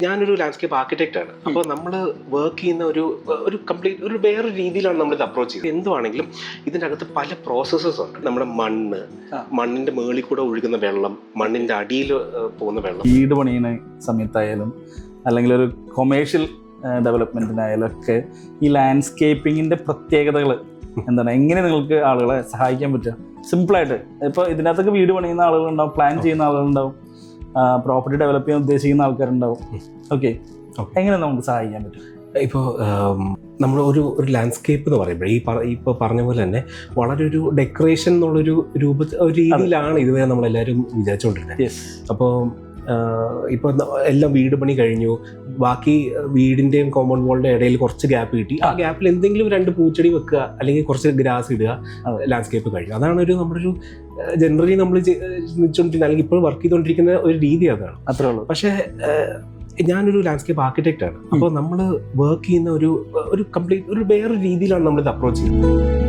ഞാനൊരു landscape architect ആണ്. അപ്പോൾ നമ്മൾ വർക്ക് ചെയ്യുന്ന ഒരു കംപ്ലീറ്റ് ഒരു വേറെ രീതിയിലാണ് നമ്മളിത് അപ്രോച്ച് ചെയ്യുന്നത്. എന്തുവാണെങ്കിലും ഇതിൻ്റെ അകത്ത് പല പ്രോസസ്സസ് ഉണ്ട്. നമ്മുടെ മണ്ണിൻ്റെ മുകളിൽ കൂടെ ഒഴുകുന്ന വെള്ളം, മണ്ണിൻ്റെ അടിയിൽ പോകുന്ന വെള്ളം, വീട് പണിയുന്ന സമയത്തായാലും അല്ലെങ്കിൽ ഒരു കൊമേഴ്ഷ്യൽ ഡെവലപ്മെൻറ്റിനായാലും ഒക്കെ ഈ ലാൻഡ്സ്കേപ്പിങ്ങിൻ്റെ പ്രത്യേകതകൾ എന്താണ്, എങ്ങനെ നിങ്ങൾക്ക് ആളുകളെ സഹായിക്കാൻ പറ്റുക? സിമ്പിളായിട്ട് ഇപ്പോൾ ഇതിനകത്തൊക്കെ വീട് പണിയുന്ന ആളുകളുണ്ടാവും, പ്ലാൻ ചെയ്യുന്ന ആളുകളുണ്ടാവും, പ്രോപ്പർട്ടി ഡെവലപ്പ് ചെയ്യാൻ ഉദ്ദേശിക്കുന്ന ആൾക്കാരുണ്ടാവും. ഓക്കെ, എങ്ങനെ നമുക്ക് സഹായിക്കാൻ പറ്റും? ഇപ്പോൾ നമ്മൾ ഒരു ലാൻഡ്സ്കേപ്പ് എന്ന് പറയുമ്പോൾ ഇപ്പോൾ പറഞ്ഞ പോലെ തന്നെ വളരെ ഒരു ഡെക്കറേഷൻ എന്നുള്ളൊരു രീതിയിലാണ് ഇതുവരെ നമ്മളെല്ലാവരും വിചാരിച്ചുകൊണ്ടിരുന്നത്. അപ്പോൾ ഇപ്പോൾ എല്ലാം വീട് പണി കഴിഞ്ഞു, ബാക്കി വീടിൻ്റെയും കോമ്പൗണ്ട് വാളിൻ്റെ ഇടയിൽ കുറച്ച് ഗ്യാപ്പ് കിട്ടി, ആ ഗ്യാപ്പിൽ എന്തെങ്കിലും 2 പൂച്ചെടി വെക്കുക അല്ലെങ്കിൽ കുറച്ച് ഗ്രാസ് ഇടുക, ലാൻഡ്സ്കേപ്പ് കഴിഞ്ഞു. അതാണ് നമ്മുടെ ഒരു ജനറലി നമ്മൾ ചിന്തിച്ചുകൊണ്ടിരിക്കുന്ന അല്ലെങ്കിൽ ഇപ്പോൾ വർക്ക് ചെയ്തുകൊണ്ടിരിക്കുന്ന ഒരു രീതി അതാണ്. അത്രേ ഉള്ളൂ. പക്ഷേ ഞാനൊരു ലാൻഡ്സ്കേപ്പ് ആർക്കിടെക്റ്റ് ആണ്. അപ്പോൾ നമ്മൾ വർക്ക് ചെയ്യുന്ന ഒരു കംപ്ലീറ്റ് ഒരു വേറെ രീതിയിലാണ് നമ്മളിത് അപ്രോച്ച് ചെയ്യുന്നത്.